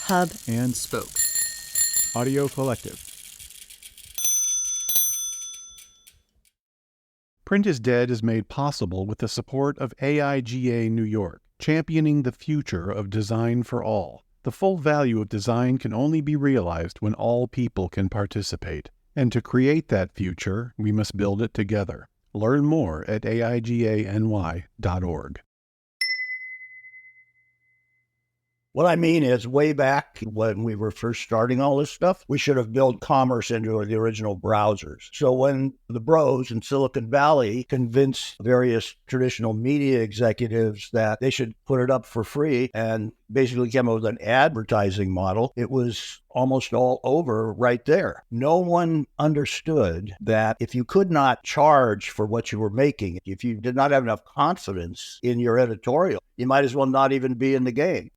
hub, and spoke. Audio Collective. Print is Dead is made possible with the support of AIGA New York, championing the future of design for all. The full value of design can only be realized when all people can participate. And to create that future, we must build it together. Learn more at aigany.org. What I mean is, way back when we were first starting all this stuff, we should have built commerce into the original browsers. So when the bros in Silicon Valley convinced various traditional media executives that they should put it up for free and basically came up with an advertising model, it was almost all over right there. No one understood that if you could not charge for what you were making, if you did not have enough confidence in your editorial, you might as well not even be in the game.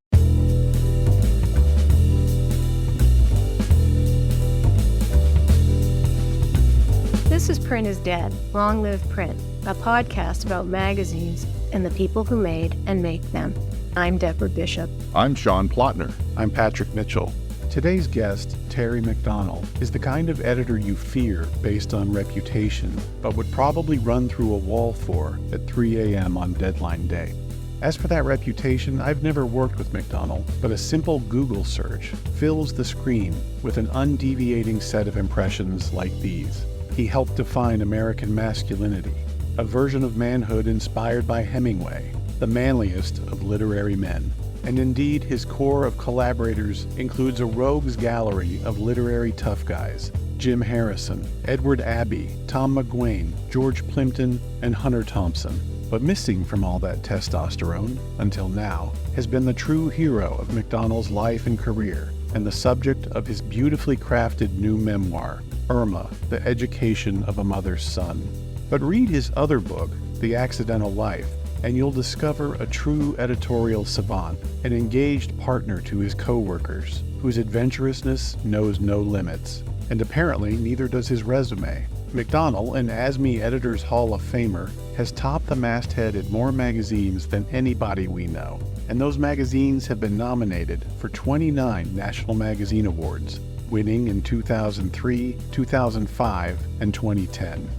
This is Print is Dead, Long Live Print, a podcast about magazines and the people who made and make them. I'm Deborah Bishop. I'm Sean Plotner. I'm Patrick Mitchell. Today's guest, Terry McDonell, is the kind of editor you fear based on reputation, but would probably run through a wall for at 3 a.m. on deadline day. As for that reputation, I've never worked with McDonell, but a simple Google search fills the screen with an undeviating set of impressions like these. He helped define American masculinity, a version of manhood inspired by Hemingway, the manliest of literary men. And indeed, his core of collaborators includes a rogues gallery of literary tough guys: Jim Harrison, Edward Abbey, Tom McGuane, George Plimpton, and Hunter Thompson. But missing from all that testosterone, until now, has been the true hero of McDonell's life and career, and the subject of his beautifully crafted new memoir, Irma, The Education of a Mother's Son. But read his other book, The Accidental Life, and you'll discover a true editorial savant, an engaged partner to his co-workers, whose adventurousness knows no limits. And apparently neither does his resume. McDonell, an ASME Editors Hall of Famer, has topped the masthead at more magazines than anybody we know. And those magazines have been nominated for 29 National Magazine Awards, winning in 2003, 2005, and 2010.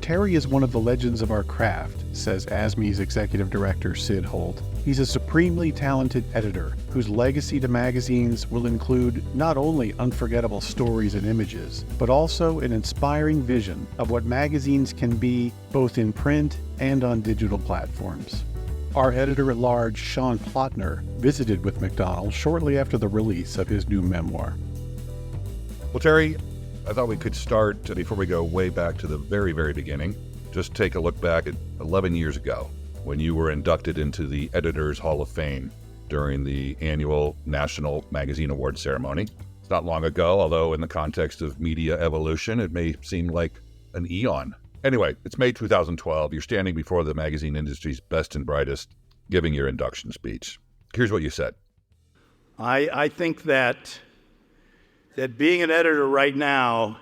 Terry is one of the legends of our craft, says ASME's executive director Sid Holt. He's a supremely talented editor whose legacy to magazines will include not only unforgettable stories and images, but also an inspiring vision of what magazines can be both in print and on digital platforms. Our editor-at-large, Sean Plotner, visited with McDonell shortly after the release of his new memoir. Well, Terry, I thought we could start, before we go way back to the very, very beginning, just take a look back at 11 years ago when you were inducted into the Editors Hall of Fame during the annual National Magazine Award ceremony. It's not long ago, although in the context of media evolution, it may seem like an eon. Anyway, it's May 2012. You're standing before the magazine industry's best and brightest, giving your induction speech. Here's what you said. I think that being an editor right now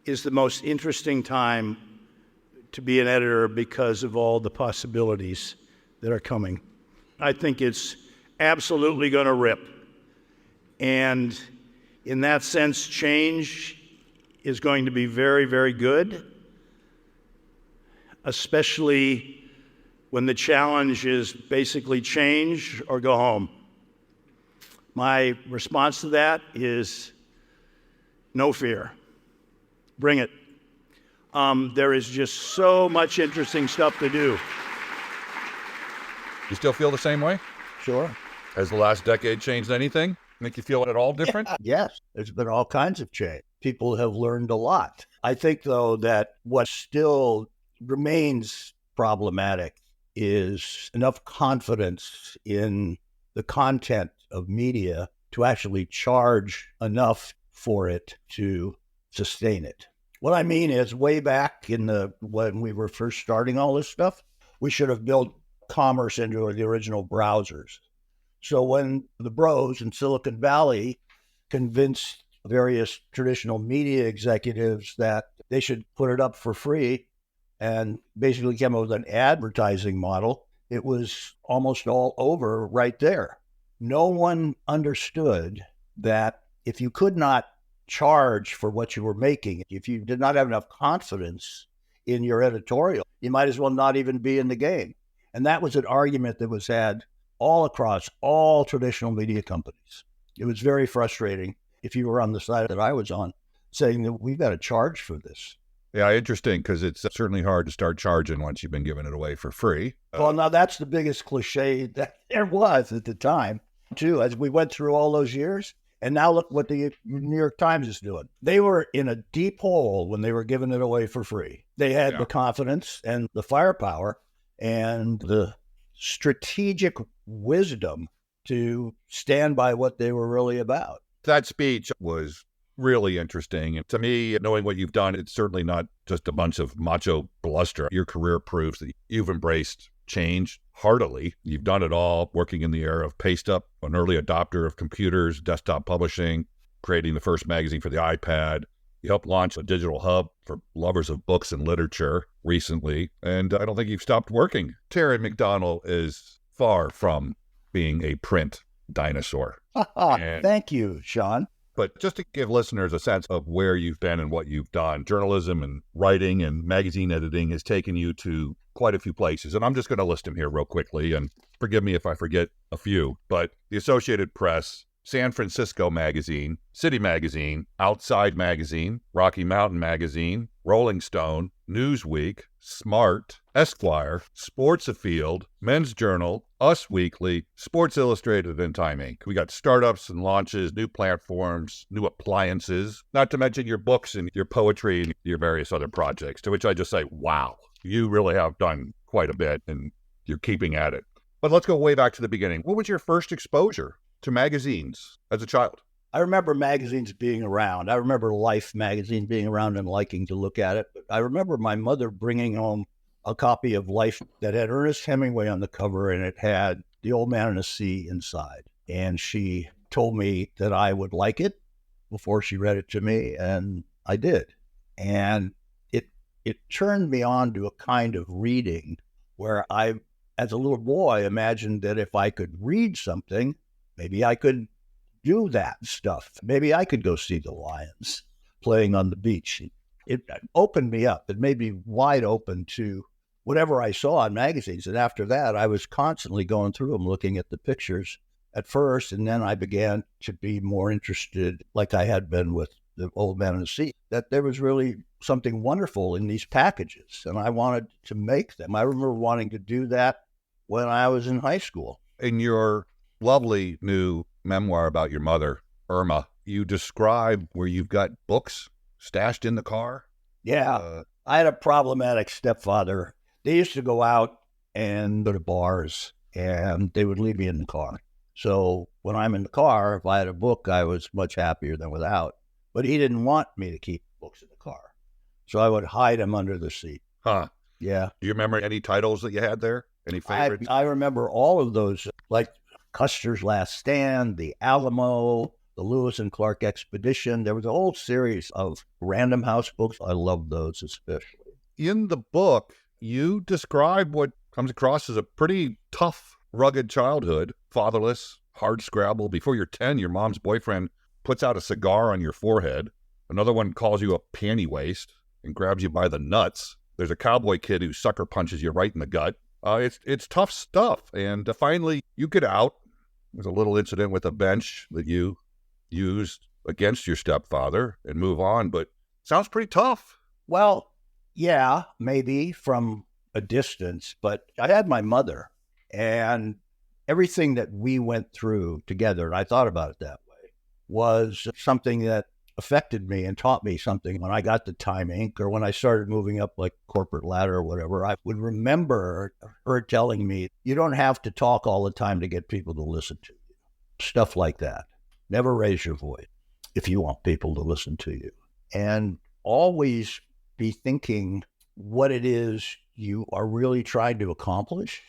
is the most interesting time to be an editor because of all the possibilities that are coming. I think it's absolutely going to rip. And in that sense, change is going to be very, very good, especially when the challenge is basically change or go home. My response to that is no fear. Bring it. There is just so much interesting stuff to do. You still feel the same way? Sure. Has the last decade changed anything? Make you feel at all different? Yes, there's been all kinds of change. People have learned a lot. I think, though, that what still remains problematic is enough confidence in the content of media to actually charge enough for it to sustain it. What I mean is, way back when we were first starting all this stuff, we should have built commerce into the original browsers. So when the bros in Silicon Valley convinced various traditional media executives that they should put it up for free and basically came up with an advertising model, it was almost all over right there. no one understood that if you could not charge for what you were making, if you did not have enough confidence in your editorial, you might as well not even be in the game. And that was an argument that was had all across all traditional media companies. It was very frustrating if you were on the side that I was on, saying that we've got to charge for this. Yeah, interesting, because it's certainly hard to start charging once you've been giving it away for free. Well, now that's the biggest cliche that there was at the time, too, as we went through all those years. And now look what the New York Times is doing. They were in a deep hole when they were giving it away for free. They had the confidence and the firepower and the strategic wisdom to stand by what they were really about. That speech was really interesting. And to me, knowing what you've done, it's certainly not just a bunch of macho bluster. Your career proves that you've embraced change heartily. You've done it all, working in the era of paste up, an early adopter of computers, desktop publishing, creating the first magazine for the iPad. You helped launch a digital hub for lovers of books and literature recently, and I don't think you've stopped working. Terry McDonell is far from being a print dinosaur. Thank you, Sean. But just to give listeners a sense of where you've been and what you've done, journalism and writing and magazine editing has taken you to quite a few places. And I'm just going to list them here real quickly. And forgive me if I forget a few. But the Associated Press, San Francisco Magazine, City Magazine, Outside Magazine, Rocky Mountain Magazine, Rolling Stone, Newsweek, Smart, Esquire, Sports Afield, Men's Journal, Us Weekly, Sports Illustrated, and Time Inc. We got startups and launches, new platforms, new appliances, not to mention your books and your poetry and your various other projects, to which I just say, wow, you really have done quite a bit and you're keeping at it. But let's go way back to the beginning. What was your first exposure to magazines as a child? I remember magazines being around. I remember Life magazine being around and liking to look at it. But I remember my mother bringing home a copy of Life that had Ernest Hemingway on the cover, and it had The Old Man and the Sea inside. And she told me that I would like it before she read it to me, and I did. And it turned me on to a kind of reading where I, as a little boy, imagined that if I could read something, maybe I could do that stuff. Maybe I could go see the lions playing on the beach. It opened me up. It made me wide open to whatever I saw in magazines. And after that, I was constantly going through them, looking at the pictures at first. And then I began to be more interested, like I had been with The Old Man and the Sea, that there was really something wonderful in these packages. And I wanted to make them. I remember wanting to do that when I was in high school. In your lovely new memoir about your mother, Irma, you describe where you've got books stashed in the car. Yeah. I had a problematic stepfather. They used to go out and go to bars, and they would leave me in the car. So when I'm in the car, if I had a book, I was much happier than without. But he didn't want me to keep books in the car. So I would hide them under the seat. Huh. Yeah. Do you remember any titles that you had there? Any favorites? I remember all of those, like Custer's Last Stand, The Alamo, the Lewis and Clark Expedition. There was a whole series of Random House books. I loved those especially. In the book, you describe what comes across as a pretty tough, rugged childhood. Fatherless, hard scrabble. Before you're 10, your mom's boyfriend puts out a cigar on your forehead. Another one calls you a panty waist and grabs you by the nuts. There's a cowboy kid who sucker punches you right in the gut. It's tough stuff. And finally, you get out. There's a little incident with a bench that you used against your stepfather and move on, but sounds pretty tough. Well, yeah, maybe from a distance, but I had my mother, and everything that we went through together, and I thought about it that way, was something that affected me and taught me something. When I got to Time Inc. or when I started moving up like corporate ladder or whatever, I would remember her telling me, you don't have to talk all the time to get people to listen to you. Stuff like that. Never raise your voice if you want people to listen to you. And always be thinking what it is you are really trying to accomplish,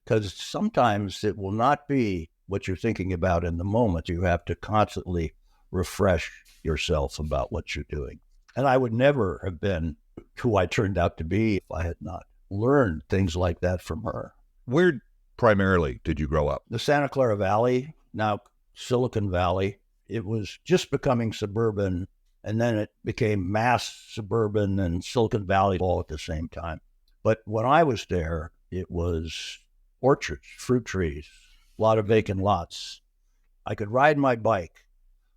because sometimes it will not be what you're thinking about in the moment. You have to constantly refresh yourself about what you're doing. And I would never have been who I turned out to be if I had not learned things like that from her. Where primarily did you grow up? The Santa Clara Valley, now Silicon Valley. It was just becoming suburban, and then it became mass suburban and Silicon Valley all at the same time. But when I was there, it was orchards, fruit trees, a lot of vacant lots. I could ride my bike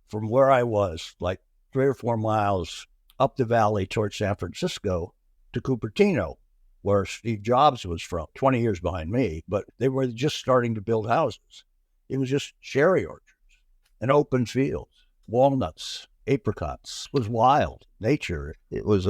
from where I was, like 3 or 4 miles up the valley towards San Francisco to Cupertino, where Steve Jobs was from, 20 years behind me, but they were just starting to build houses. It was just cherry orchards and open fields, walnuts, apricots. It was wild nature. It was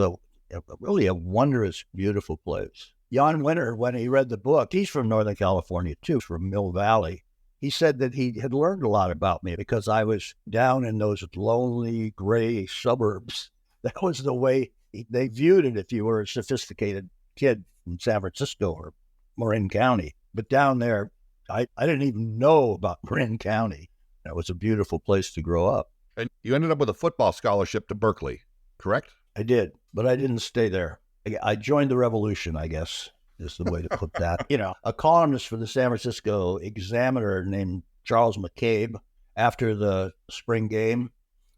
really a wondrous, beautiful place. Jan Winter, when he read the book, he's from Northern California too, from Mill Valley. He said that he had learned a lot about me because I was down in those lonely, gray suburbs. That was the way they viewed it if you were a sophisticated kid from San Francisco or Marin County. But down there, I didn't even know about Marin County. It was a beautiful place to grow up. And you ended up with a football scholarship to Berkeley, correct? I did, but I didn't stay there. I joined the revolution, I guess, is the way to put that. A columnist for the San Francisco Examiner named Charles McCabe, after the spring game,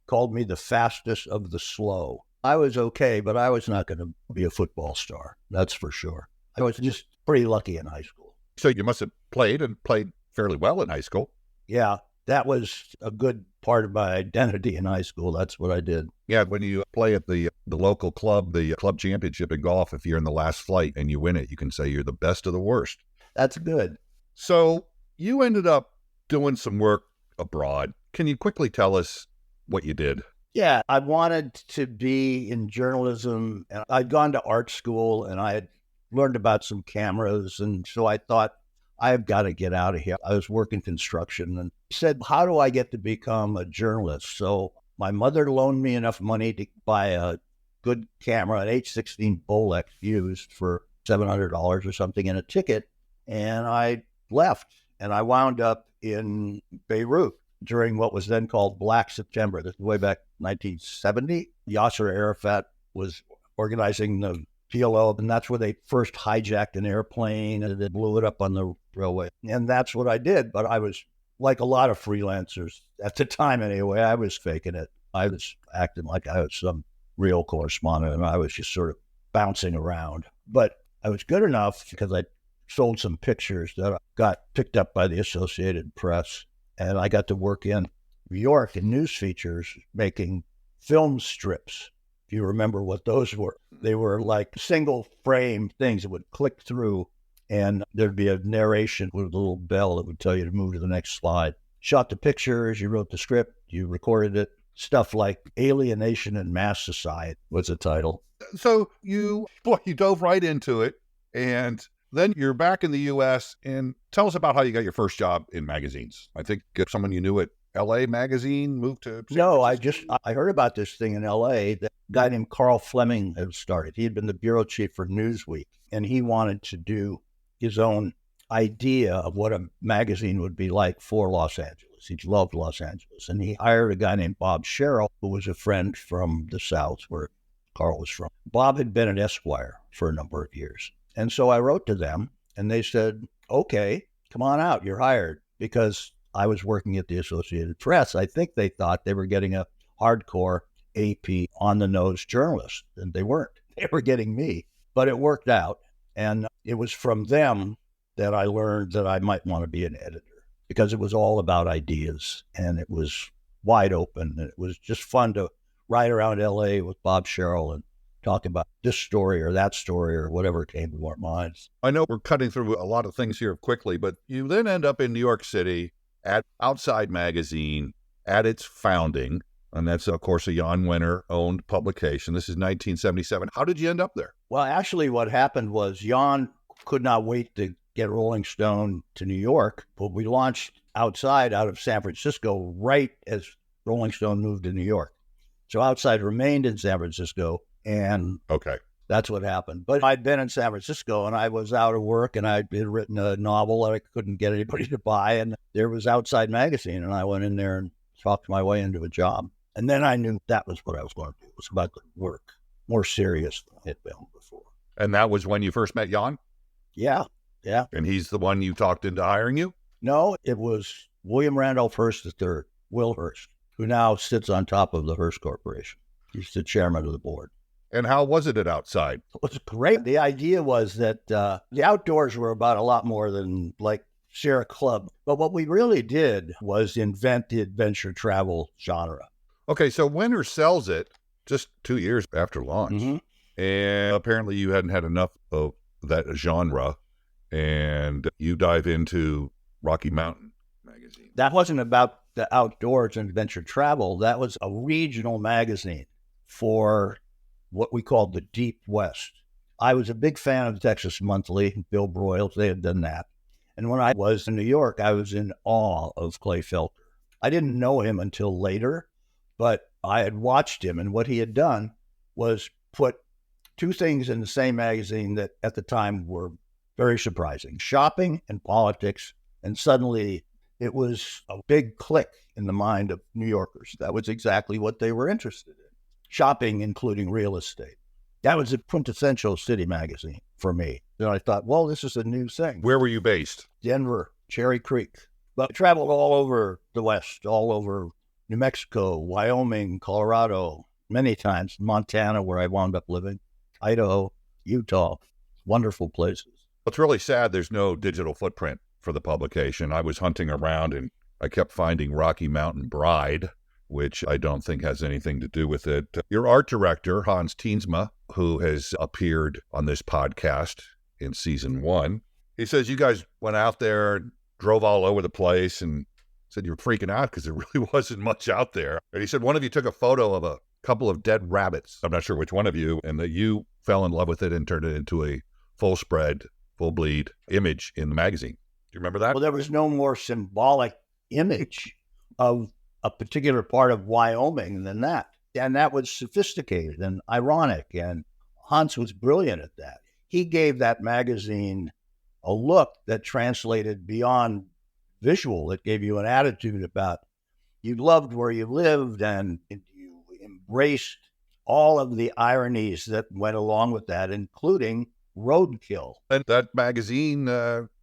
called me the fastest of the slow. I was okay, but I was not going to be a football star. That's for sure. I was just pretty lucky in high school. So you must have played fairly well in high school. Yeah, that was a good part of my identity in high school. That's what I did. Yeah, when you play at the local club, the club championship in golf, if you're in the last flight and you win it, you can say you're the best of the worst. That's good. So you ended up doing some work abroad. Can you quickly tell us what you did? Yeah, I wanted to be in journalism, and I'd gone to art school, and I had learned about some cameras, and so I thought, I've got to get out of here. I was working construction and said, how do I get to become a journalist? So my mother loaned me enough money to buy a good camera, an H16 Bolex used for $700 or something, and a ticket, and I left, and I wound up in Beirut during what was then called Black September. This is way back 1970. Yasser Arafat was organizing the PLO, and that's where they first hijacked an airplane and they blew it up on the railway. And that's what I did. But I was, like a lot of freelancers at the time anyway, I was faking it. I was acting like I was some real correspondent, and I was just sort of bouncing around. But I was good enough because I sold some pictures that got picked up by the Associated Press. And I got to work in New York in news features making film strips. If you remember what those were, they were like single frame things that would click through, and there'd be a narration with a little bell that would tell you to move to the next slide. Shot the pictures, you wrote the script, you recorded it. Stuff like Alienation and Mass Society was the title. So you dove right into it, and then you're back in the U.S. And tell us about how you got your first job in magazines. I think someone you knew at L.A. Magazine moved to San Francisco. I heard about this thing in L.A. that a guy named Carl Fleming had started. He had been the bureau chief for Newsweek, and he wanted to do his own idea of what a magazine would be like for Los Angeles. He loved Los Angeles, and he hired a guy named Bob Sherrill, who was a friend from the South, where Carl was from. Bob had been at Esquire for a number of years. And so I wrote to them, and they said, okay, come on out, you're hired. Because I was working at the Associated Press, I think they thought they were getting a hardcore AP on-the-nose journalist, and they weren't. They were getting me. But it worked out, and it was from them that I learned that I might want to be an editor, because it was all about ideas, and it was wide open, and it was just fun to ride around L.A. with Bob Sherrill and talk about this story or that story or whatever came to our minds. I know we're cutting through a lot of things here quickly, but you then end up in New York City at Outside Magazine at its founding. And that's, of course, a Jan Winter-owned publication. This is 1977. How did you end up there? Well, actually, what happened was Jan could not wait to get Rolling Stone to New York, but we launched Outside out of San Francisco right as Rolling Stone moved to New York. So Outside remained in San Francisco, and that's what happened. But I'd been in San Francisco, and I was out of work, and I'd written a novel that I couldn't get anybody to buy, and there was Outside Magazine, and I went in there and talked my way into a job. And then I knew that was what I was going to do. It was about the work, more serious than it had been before. And that was when you first met Jan? Yeah. And he's the one you talked into hiring you? No, it was William Randolph Hearst III, Will Hearst, who now sits on top of the Hearst Corporation. He's the chairman of the board. And how was it outside? It was great. The idea was that the outdoors were about a lot more than like Sierra Club. But what we really did was invent the adventure travel genre. Okay, so Winter sells it just 2 years after launch. Mm-hmm. And apparently you hadn't had enough of that genre, and you dive into Rocky Mountain magazine. That wasn't about the outdoors and adventure travel. That was a regional magazine for what we called the Deep West. I was a big fan of Texas Monthly, Bill Broyles. They had done that. And when I was in New York, I was in awe of Clay Felker. I didn't know him until later, but I had watched him, and what he had done was put two things in the same magazine that at the time were very surprising: shopping and politics. And suddenly it was a big click in the mind of New Yorkers. That was exactly what they were interested in. Shopping, including real estate. That was a quintessential city magazine for me. And I thought, well, this is a new thing. Where were you based? Denver, Cherry Creek. But I traveled all over the West, all over New Mexico, Wyoming, Colorado, many times, Montana, where I wound up living, Idaho, Utah, wonderful places. It's really sad there's no digital footprint for the publication. I was hunting around and I kept finding Rocky Mountain Bride, which I don't think has anything to do with it. Your art director, Hans Teensma, who has appeared on this podcast in season 1, he says you guys went out there, drove all over the place, and said you were freaking out because there really wasn't much out there. And he said one of you took a photo of a couple of dead rabbits. I'm not sure which one of you, and that you fell in love with it and turned it into a full spread, full bleed image in the magazine. Do you remember that? Well, there was no more symbolic image of a particular part of Wyoming than that. And that was sophisticated and ironic. And Hans was brilliant at that. He gave that magazine a look that translated beyond visual. It gave you an attitude about you loved where you lived and you embraced all of the ironies that went along with that, including roadkill. And that magazine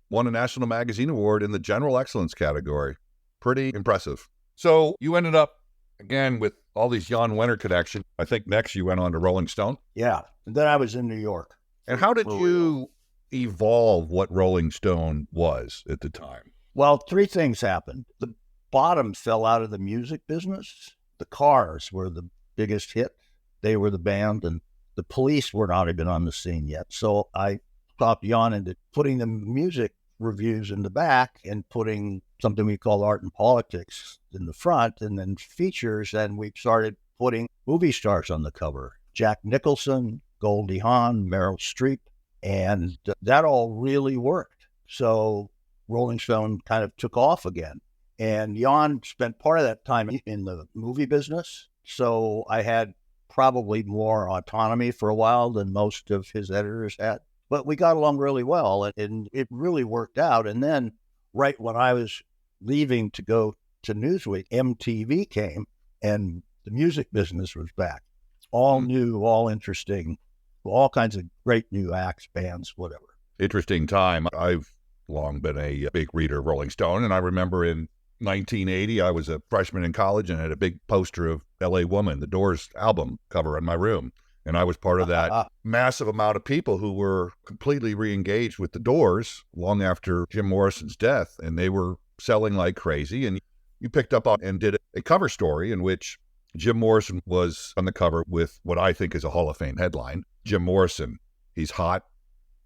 won a National Magazine Award in the General Excellence category. Pretty impressive. So you ended up, again, with all these Jan Wenner connections. I think next you went on to Rolling Stone. Yeah. And then I was in New York. And how did you evolve what Rolling Stone was at the time? Well, three things happened. The bottom fell out of the music business. The Cars were the biggest hit. They were the band, and the Police were not even on the scene yet. So I talked Jan into putting the music reviews in the back and putting something we call art and politics in the front, and then features. And we started putting movie stars on the cover: Jack Nicholson, Goldie Hawn, Meryl Streep. And that all really worked. So Rolling Stone kind of took off again. And Jan spent part of that time in the movie business. So I had probably more autonomy for a while than most of his editors had. But we got along really well, and it really worked out. And then right when I was leaving to go to Newsweek, MTV came, and the music business was back. All new, all interesting, all kinds of great new acts, bands, whatever. Interesting time. I've long been a big reader of Rolling Stone, and I remember in 1980, I was a freshman in college and had a big poster of L.A. Woman, the Doors album cover in my room. And I was part of that massive amount of people who were completely re-engaged with the Doors long after Jim Morrison's death, and they were selling like crazy. And you picked up on and did a cover story in which Jim Morrison was on the cover with what I think is a Hall of Fame headline. Jim Morrison, he's hot,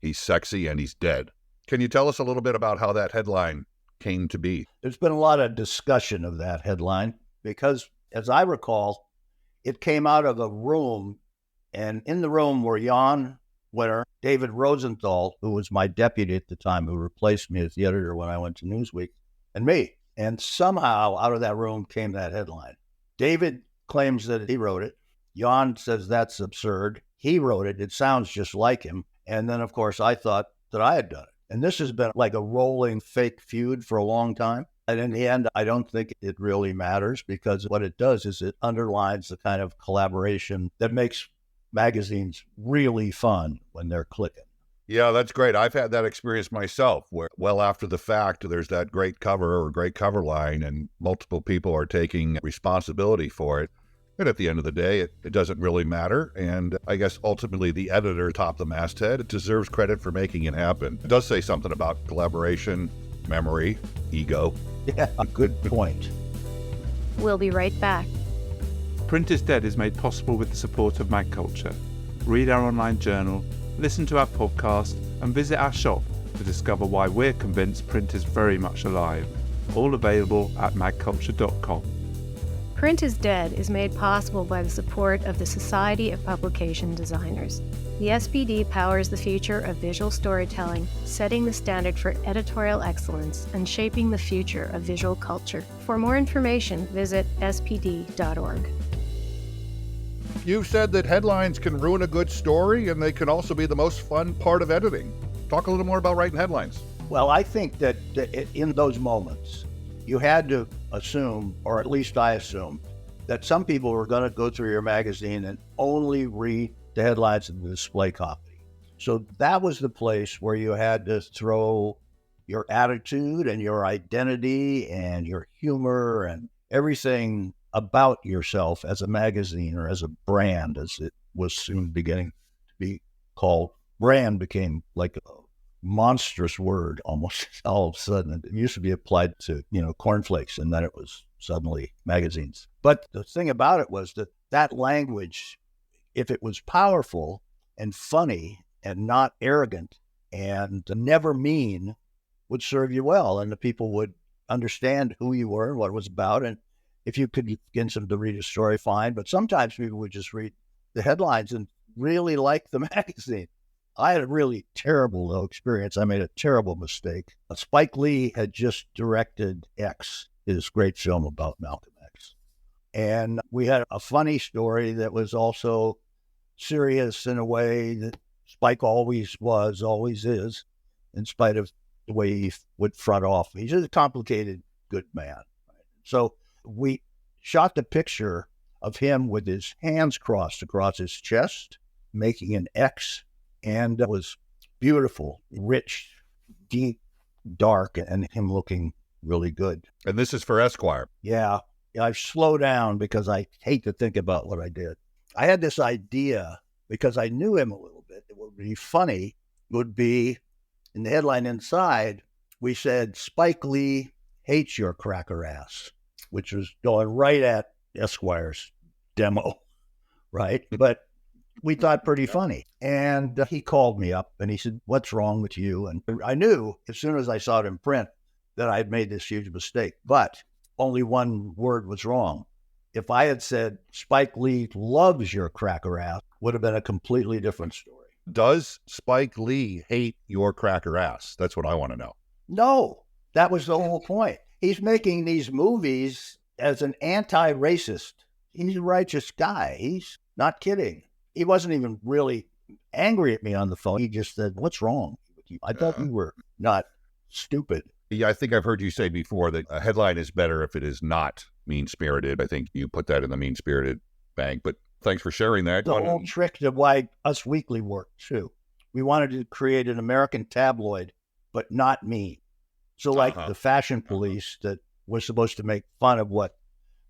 he's sexy, and he's dead. Can you tell us a little bit about how that headline came to be? There's been a lot of discussion of that headline because, as I recall, it came out of a room, and in the room were Jan Wenner, David Rosenthal, who was my deputy at the time, who replaced me as the editor when I went to Newsweek, and me. And somehow out of that room came that headline. David claims that he wrote it. Jan says that's absurd. He wrote it. It sounds just like him. And then, of course, I thought that I had done it. And this has been like a rolling fake feud for a long time. And in the end, I don't think it really matters, because what it does is it underlines the kind of collaboration that makes magazines really fun when they're clicking. Yeah, that's great. I've had that experience myself where well after the fact, there's that great cover or great cover line and multiple people are taking responsibility for it. And at the end of the day, it doesn't really matter. And I guess ultimately the editor atop the masthead deserves credit for making it happen. It does say something about collaboration, memory, ego. Yeah, good point. We'll be right back. Print is Dead is made possible with the support of Mag Culture. Read our online journal, listen to our podcast, and visit our shop to discover why we're convinced print is very much alive. All available at magculture.com. Print is Dead is made possible by the support of the Society of Publication Designers. The SPD powers the future of visual storytelling, setting the standard for editorial excellence and shaping the future of visual culture. For more information, visit spd.org. You've said that headlines can ruin a good story and they can also be the most fun part of editing. Talk a little more about writing headlines. Well, I think that in those moments, you had to assume, or at least I assumed, that some people were going to go through your magazine and only read the headlines and the display copy. So that was the place where you had to throw your attitude and your identity and your humor and everything about yourself as a magazine or as a brand, as it was soon beginning to be called. Brand became like a monstrous word almost all of a sudden. It used to be applied to, cornflakes, and then it was suddenly magazines. But the thing about it was that language, if it was powerful and funny and not arrogant and never mean, would serve you well, and the people would understand who you were and what it was about. And if you could get them to read a story, fine. But sometimes people would just read the headlines and really like the magazine. I had a really terrible experience. I made a terrible mistake. Spike Lee had just directed X, his great film about Malcolm X. And we had a funny story that was also serious in a way that Spike always is, in spite of the way he would front off. He's just a complicated, good man. So we shot the picture of him with his hands crossed across his chest, making an X, and it was beautiful, rich, deep, dark, and him looking really good. And this is for Esquire. Yeah, I slow down because I hate to think about what I did. I had this idea because I knew him a little bit. It would be funny, would be in the headline inside, we said, Spike Lee hates your cracker ass, which was going right at Esquire's demo, right? But we thought pretty funny. And he called me up and he said, what's wrong with you? And I knew as soon as I saw it in print that I had made this huge mistake, but only one word was wrong. If I had said Spike Lee loves your cracker ass, would have been a completely different story. Does Spike Lee hate your cracker ass? That's what I want to know. No, that was the whole point. He's making these movies as an anti-racist. He's a righteous guy. He's not kidding. He wasn't even really angry at me on the phone. He just said, what's wrong with you? I thought you were not stupid. Yeah, I think I've heard you say before that a headline is better if it is not mean-spirited. I think you put that in the mean-spirited bank, but thanks for sharing that. The whole trick to why Us Weekly worked, too. We wanted to create an American tabloid, but not mean. So like the fashion police that was supposed to make fun of what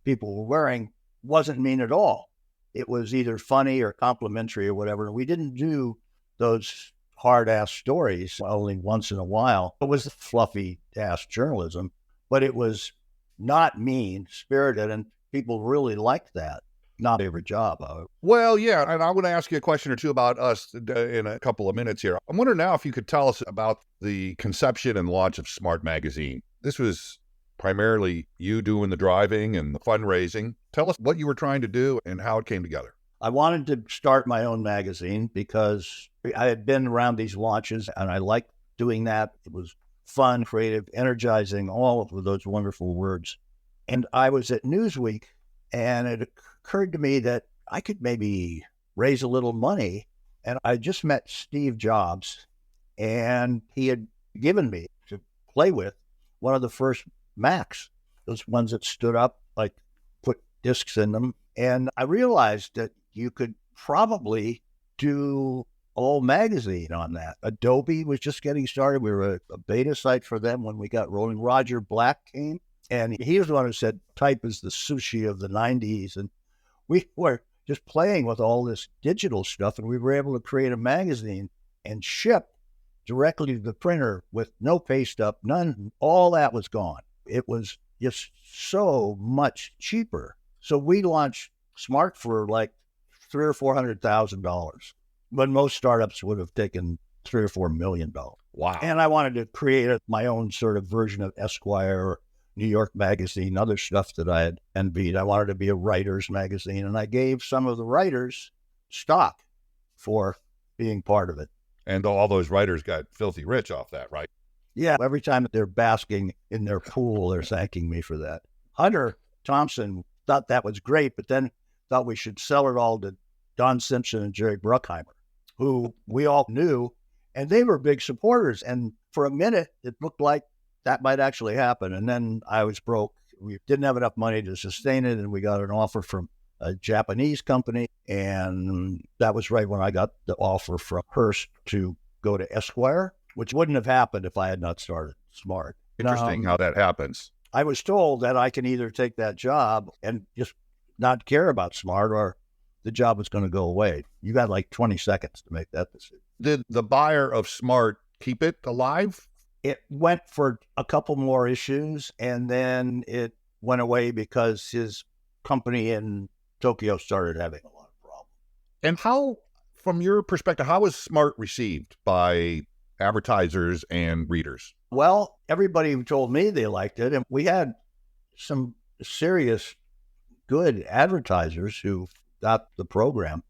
people were wearing wasn't mean at all. It was either funny or complimentary or whatever. And we didn't do those hard-ass stories only once in a while. It was fluffy-ass journalism, but it was not mean-spirited, and people really liked that. Not every job, however. Well, yeah, and I want to ask you a question or two about us in a couple of minutes here. I'm wondering now if you could tell us about the conception and launch of Smart Magazine. This was primarily you doing the driving and the fundraising. Tell us what you were trying to do and how it came together. I wanted to start my own magazine because I had been around these launches and I liked doing that. It was fun, creative, energizing, all of those wonderful words. And I was at Newsweek and it occurred to me that I could maybe raise a little money. And I just met Steve Jobs and he had given me to play with one of the first Macs, those ones that stood up, like put discs in them. And I realized that you could probably do whole magazine on that. Adobe was just getting started. We were a beta site for them when we got rolling. Roger Black came, and he was the one who said type is the sushi of the 90s. And we were just playing with all this digital stuff, and we were able to create a magazine and ship directly to the printer with no paste up, none, all that was gone. It was just so much cheaper. So we launched Smart for like $300,000 or $400,000, when most startups would have taken $3 or $4 million. Wow. And I wanted to create my own sort of version of Esquire or New York Magazine, other stuff that I had envied. I wanted to be a writer's magazine, and I gave some of the writers stock for being part of it. And all those writers got filthy rich off that, right? Yeah, every time they're basking in their pool, they're thanking me for that. Hunter Thompson thought that was great, but then thought we should sell it all to Don Simpson and Jerry Bruckheimer, who we all knew, and they were big supporters. And for a minute, it looked like that might actually happen. And then I was broke. We didn't have enough money to sustain it, and we got an offer from a Japanese company. And that was right when I got the offer from Hearst to go to Esquire, which wouldn't have happened if I had not started Smart. Interesting how that happens. I was told that I can either take that job and just not care about Smart, or the job was going to go away. You got like 20 seconds to make that decision. Did the buyer of Smart keep it alive? It went for a couple more issues, and then it went away because his company in Tokyo started having a lot of problems. And how, from your perspective, how was Smart received by advertisers and readers? Well, everybody told me they liked it, and we had some serious good advertisers who got the program,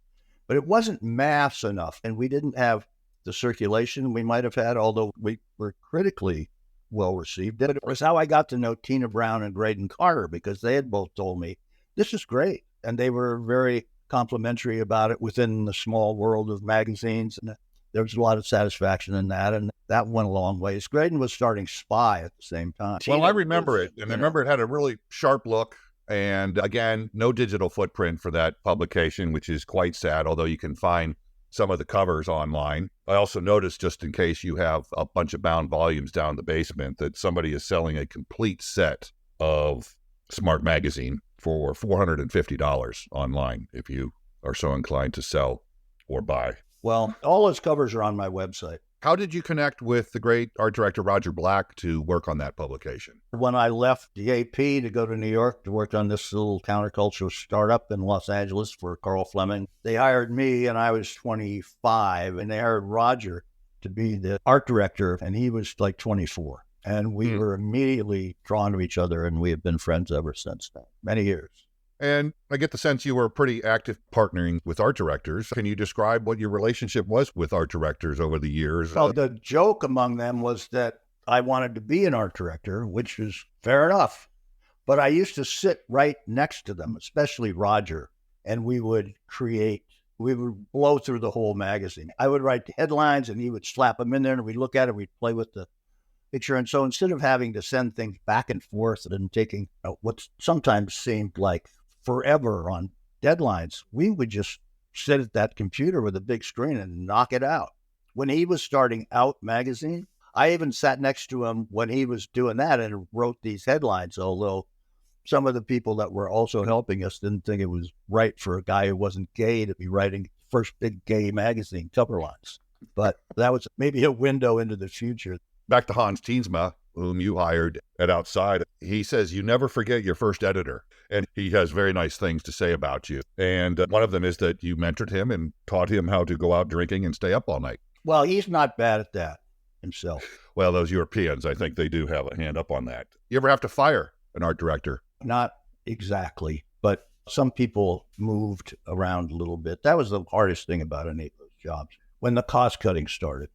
but it wasn't mass enough, and we didn't have the circulation we might have had, although we were critically well received. It was how I got to know Tina Brown and Graydon Carter, because they had both told me, this is great. And they were very complimentary about it within the small world of magazines. And there was a lot of satisfaction in that. And that went a long ways. Graydon was starting Spy at the same time. Well, I remember it. And I remember it had a really sharp look. And again, no digital footprint for that publication, which is quite sad, although you can find some of the covers online. I also noticed, just in case you have a bunch of bound volumes down the basement, that somebody is selling a complete set of Smart Magazine for $450 online, if you are so inclined to sell or buy. Well, all those covers are on my website. How did you connect with the great art director Roger Black to work on that publication? When I left the AP to go to New York to work on this little counterculture startup in Los Angeles for Carl Fleming, they hired me, and I was 25, and they hired Roger to be the art director, and he was like 24. And we were immediately drawn to each other, and we have been friends ever since then, many years. And I get the sense you were pretty active partnering with art directors. Can you describe what your relationship was with art directors over the years? Well, the joke among them was that I wanted to be an art director, which is fair enough. But I used to sit right next to them, especially Roger, and we would blow through the whole magazine. I would write the headlines, and he would slap them in there, and we'd look at it, we'd play with the picture. And so instead of having to send things back and forth and taking what sometimes seemed like forever on deadlines, we would just sit at that computer with a big screen and knock it out. When he was starting Out magazine, I even sat next to him when he was doing that and wrote these headlines, although some of the people that were also helping us didn't think it was right for a guy who wasn't gay to be writing first big gay magazine cover lines. But that was maybe a window into the future. Back to Hans Teensma, whom you hired at Outside, he says you never forget your first editor. And he has very nice things to say about you. And one of them is that you mentored him and taught him how to go out drinking and stay up all night. Well, he's not bad at that himself. Well, those Europeans, I think they do have a hand up on that. You ever have to fire an art director? Not exactly, but some people moved around a little bit. That was the hardest thing about any of those jobs, when the cost cutting started.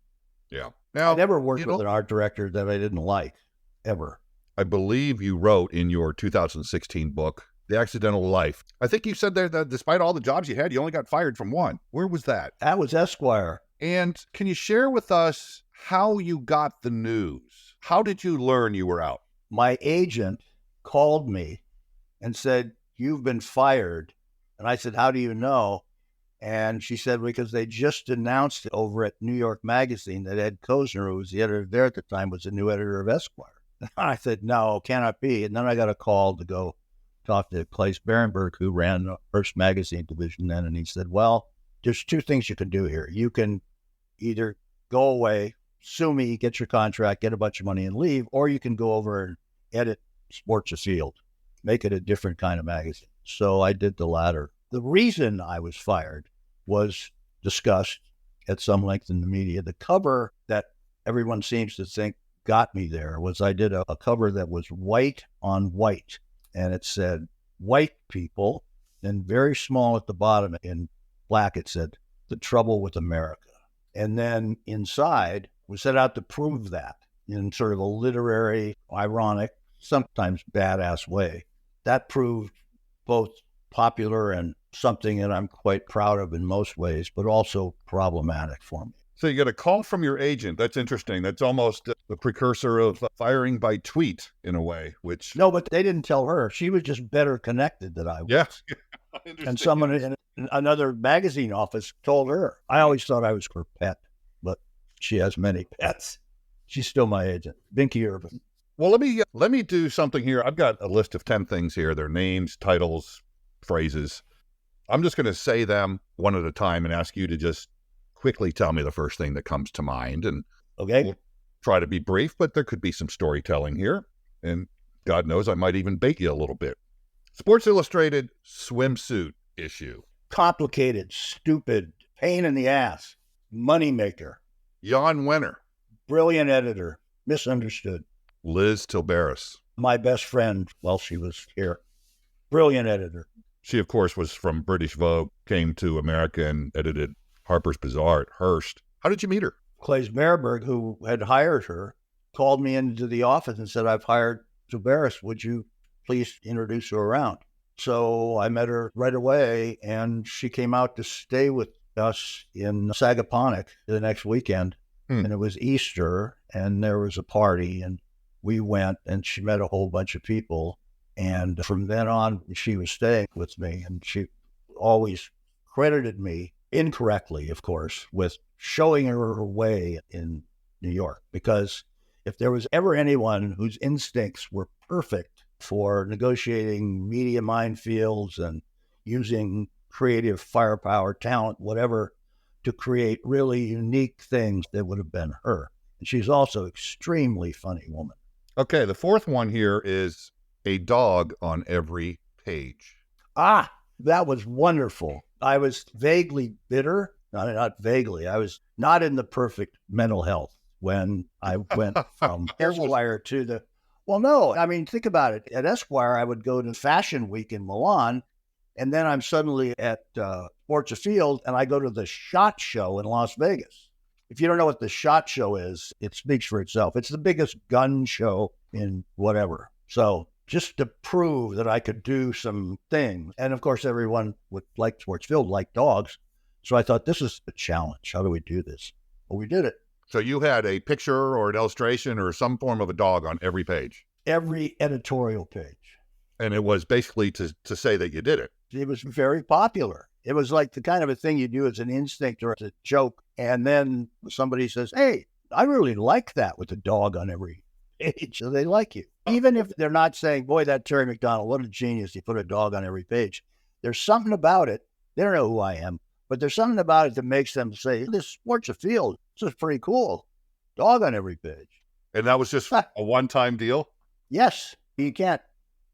Yeah. Now, I never worked with an art director that I didn't like, ever. I believe you wrote in your 2016 book, The Accidental Life. I think you said there that despite all the jobs you had, you only got fired from one. Where was that? That was Esquire. And can you share with us how you got the news? How did you learn you were out? My agent called me and said, "You've been fired." And I said, "How do you know?" And she said, because they just announced it over at New York Magazine that Ed Kozner, who was the editor there at the time, was the new editor of Esquire. And I said, no, cannot be. And then I got a call to go talk to Claes Berenberg, who ran the Hearst Magazine division then. And he said, well, there's two things you can do here. You can either go away, sue me, get your contract, get a bunch of money and leave, or you can go over and edit Sports Afield, make it a different kind of magazine. So I did the latter. The reason I was fired was discussed at some length in the media. The cover that everyone seems to think got me there was I did a cover that was white on white, and it said, white people, and very small at the bottom in black it said, the trouble with America. And then inside, we set out to prove that in sort of a literary, ironic, sometimes badass way. That proved both popular and something that I'm quite proud of in most ways, but also problematic for me. So you get a call from your agent. That's interesting. That's almost the precursor of firing by tweet in a way, which... No, but they didn't tell her. She was just better connected than I was. Yeah. And someone in another magazine office told her. I always thought I was her pet, but she has many pets. She's still my agent, Binky Urban. Well, let me do something here. I've got a list of 10 things here. Their names, titles, phrases. I'm just going to say them one at a time and ask you to just quickly tell me the first thing that comes to mind. And okay, we'll try to be brief, but there could be some storytelling here. And God knows I might even bait you a little bit. Sports Illustrated swimsuit issue. Complicated, stupid, pain in the ass, moneymaker. Jan Wenner. Brilliant editor, misunderstood. Liz Tilberis. My best friend while she was here. Brilliant editor. She, of course, was from British Vogue, came to America and edited Harper's Bazaar at Hearst. How did you meet her? Claes Berenberg, who had hired her, called me into the office and said, I've hired Tilberis. Would you please introduce her around? So I met her right away, and she came out to stay with us in Sagaponack the next weekend. And it was Easter, and there was a party, and we went, and she met a whole bunch of people. And from then on, she was staying with me, and she always credited me, incorrectly, of course, with showing her way in New York. Because if there was ever anyone whose instincts were perfect for negotiating media minefields and using creative firepower, talent, whatever, to create really unique things, that would have been her. And she's also an extremely funny woman. Okay, the fourth one here is a dog on every page. Ah, that was wonderful. I was vaguely bitter. Not vaguely. I was not in the perfect mental health when I went from Esquire to the... Well, no. I mean, think about it. At Esquire, I would go to Fashion Week in Milan, and then I'm suddenly at Sports Afield, and I go to the SHOT Show in Las Vegas. If you don't know what the SHOT Show is, it speaks for itself. It's the biggest gun show in whatever. So just to prove that I could do some things. And of course, everyone would like Sports Field, like dogs. So I thought, this is a challenge. How do we do this? Well, we did it. So you had a picture or an illustration or some form of a dog on every page. Every editorial page. And it was basically to say that you did it. It was very popular. It was like the kind of a thing you do as an instinct or as a joke. And then somebody says, hey, I really like that with a dog on every page. So they like you. Even if they're not saying, boy, that Terry McDonell, what a genius. He put a dog on every page. There's something about it. They don't know who I am, but there's something about it that makes them say, this Sports Afield, this is pretty cool. Dog on every page. And that was just a one-time deal? Yes. You can't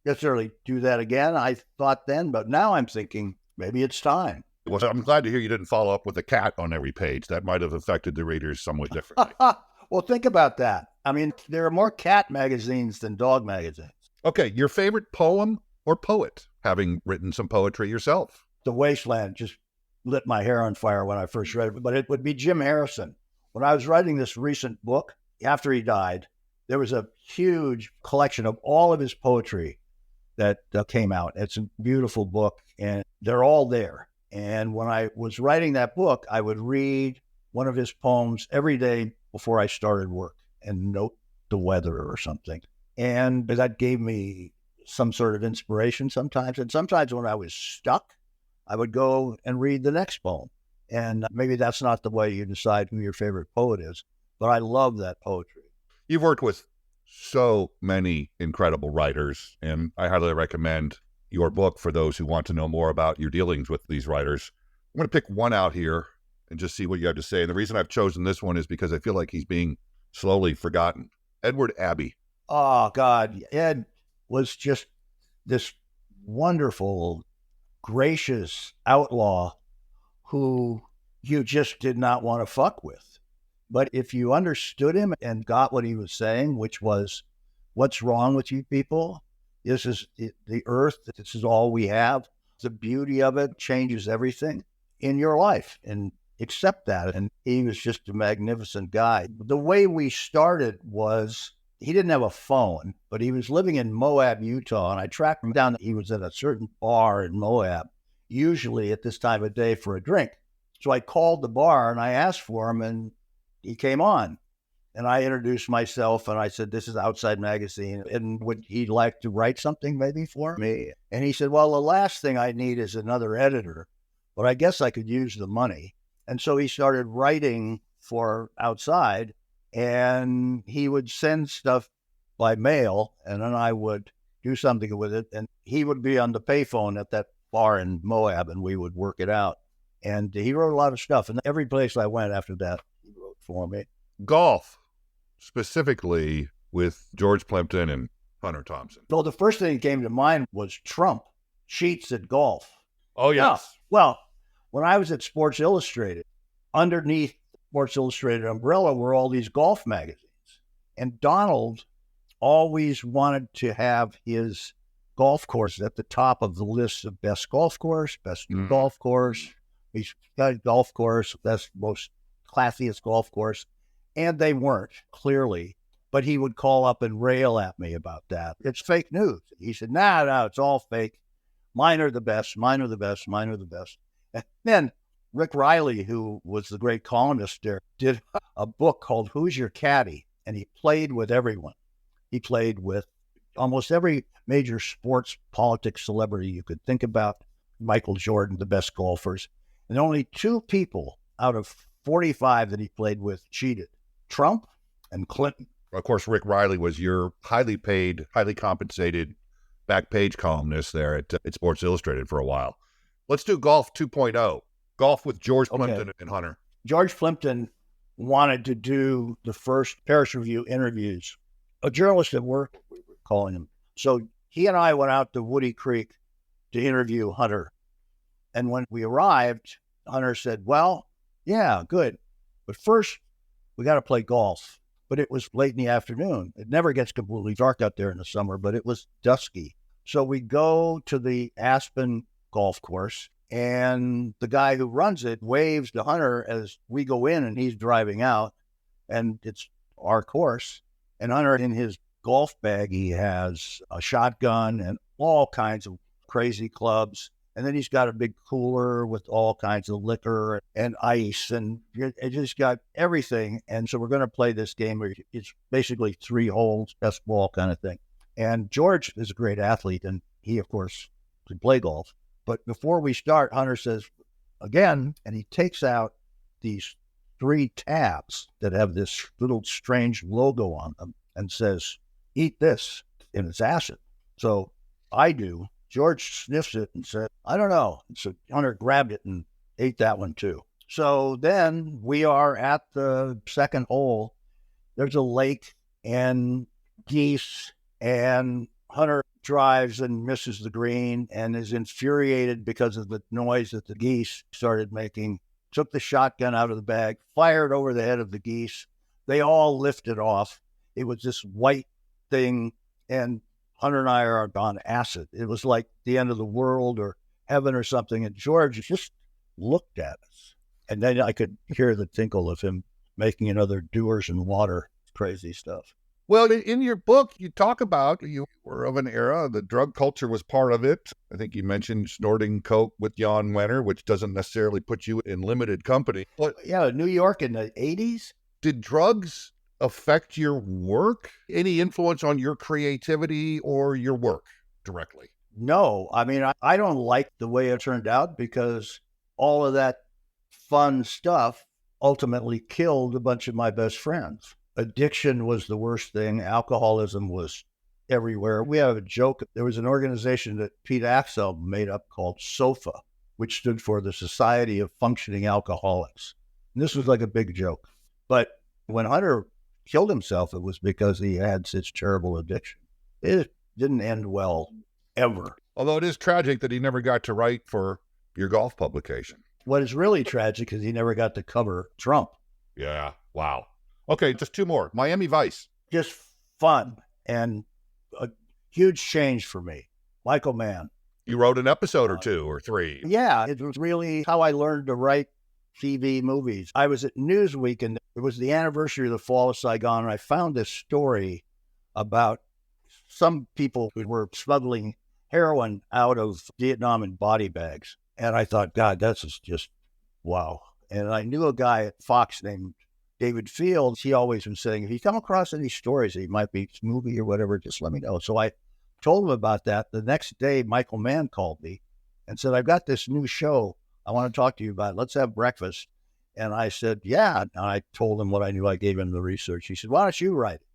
necessarily do that again, I thought then, but now I'm thinking maybe it's time. Well, I'm glad to hear you didn't follow up with a cat on every page. That might have affected the readers somewhat differently. Well, think about that. I mean, there are more cat magazines than dog magazines. Okay, your favorite poem or poet, having written some poetry yourself? The Wasteland just lit my hair on fire when I first read it, but it would be Jim Harrison. When I was writing this recent book, after he died, there was a huge collection of all of his poetry that came out. It's a beautiful book, and they're all there. And when I was writing that book, I would read one of his poems every day before I started work and note the weather or something. And that gave me some sort of inspiration sometimes. And sometimes when I was stuck, I would go and read the next poem. And maybe that's not the way you decide who your favorite poet is, but I love that poetry. You've worked with so many incredible writers, and I highly recommend your book for those who want to know more about your dealings with these writers. I'm going to pick one out here and just see what you have to say. And the reason I've chosen this one is because I feel like he's being slowly forgotten. Edward Abbey. Oh, God. Ed was just this wonderful, gracious outlaw who you just did not want to fuck with. But if you understood him and got what he was saying, which was, what's wrong with you people? This is the earth. This is all we have. The beauty of it changes everything in your life, and accept that. And he was just a magnificent guy. The way we started was, he didn't have a phone, but he was living in Moab, Utah. And I tracked him down. He was at a certain bar in Moab, usually at this time of day, for a drink. So I called the bar and I asked for him, and he came on. And I introduced myself and I said, this is Outside Magazine. And would he like to write something maybe for me? And he said, well, the last thing I need is another editor, but I guess I could use the money. And so he started writing for Outside, and he would send stuff by mail, and then I would do something with it. And he would be on the payphone at that bar in Moab, and we would work it out. And he wrote a lot of stuff. And every place I went after that, he wrote for me. Golf, specifically with George Plimpton and Hunter Thompson. Well, the first thing that came to mind was Trump cheats at golf. Oh, yes. Well, when I was at Sports Illustrated, underneath Sports Illustrated umbrella were all these golf magazines. And Donald always wanted to have his golf course at the top of the list of best golf course, best new golf course, he's got golf course, best, most classiest golf course. And they weren't, clearly. But he would call up and rail at me about that. It's fake news. He said, no, it's all fake. Mine are the best. Mine are the best. Mine are the best. And then Rick Riley, who was the great columnist there, did a book called Who's Your Caddy? And he played with everyone. He played with almost every major sports, politics, celebrity you could think about. Michael Jordan, the best golfers. And only 2 people out of 45 that he played with cheated. Trump and Clinton. Of course, Rick Riley was your highly paid, highly compensated back page columnist there at Sports Illustrated for a while. Let's do golf 2.0. Golf with George Plimpton and Hunter. George Plimpton wanted to do the first Paris Review interviews. A journalist at work, we were calling him. So he and I went out to Woody Creek to interview Hunter. And when we arrived, Hunter said, well, yeah, good. But first, we got to play golf. But it was late in the afternoon. It never gets completely dark out there in the summer, but it was dusky. So we go to the Aspen golf course, and the guy who runs it waves to Hunter as we go in, and he's driving out, and it's our course. And Hunter, in his golf bag, he has a shotgun and all kinds of crazy clubs. And then he's got a big cooler with all kinds of liquor and ice, and it just got everything. And so we're going to play this game where it's basically 3 holes, best ball kind of thing. And George is a great athlete, and he, of course, can play golf. But before we start, Hunter says, again, and he takes out these 3 tabs that have this little strange logo on them and says, eat this, and it's acid. So I do. George sniffs it and said, I don't know. So Hunter grabbed it and ate that one too. So then we are at the second hole. There's a lake and geese, and Hunter drives and misses the green and is infuriated because of the noise that the geese started making. Took the shotgun out of the bag, fired over the head of the geese. They all lifted off. It was this white thing, and Hunter and I are on acid. It was like the end of the world or heaven or something. And George just looked at us. And then I could hear the tinkle of him making another Doers and Water. Crazy stuff. Well, in your book, you talk about you were of an era, the drug culture was part of it. I think you mentioned snorting coke with Jan Wenner, which doesn't necessarily put you in limited company. But yeah, New York in the 80s. Did drugs affect your work? Any influence on your creativity or your work directly? No, I mean, I don't like the way it turned out because all of that fun stuff ultimately killed a bunch of my best friends. Addiction was the worst thing. Alcoholism was everywhere. We have a joke. There was an organization that Pete Axel made up called SOFA, which stood for the Society of Functioning Alcoholics. And this was like a big joke. But when Hunter killed himself, it was because he had such terrible addiction. It didn't end well, ever. Although it is tragic that he never got to write for your golf publication. What is really tragic is he never got to cover Trump. Yeah. Wow. Okay, just two more. Miami Vice. Just fun and a huge change for me. Michael Mann. You wrote an episode or two or three. Yeah, it was really how I learned to write TV movies. I was at Newsweek, and it was the anniversary of the fall of Saigon, and I found this story about some people who were smuggling heroin out of Vietnam in body bags. And I thought, God, that's just wow. And I knew a guy at Fox named David Fields. He always was saying, if you come across any stories that might be movie or whatever, just let me know. So I told him about that. The next day, Michael Mann called me and said, I've got this new show I want to talk to you about. Let's have breakfast. And I said, yeah. And I told him what I knew. I gave him the research. He said, why don't you write it?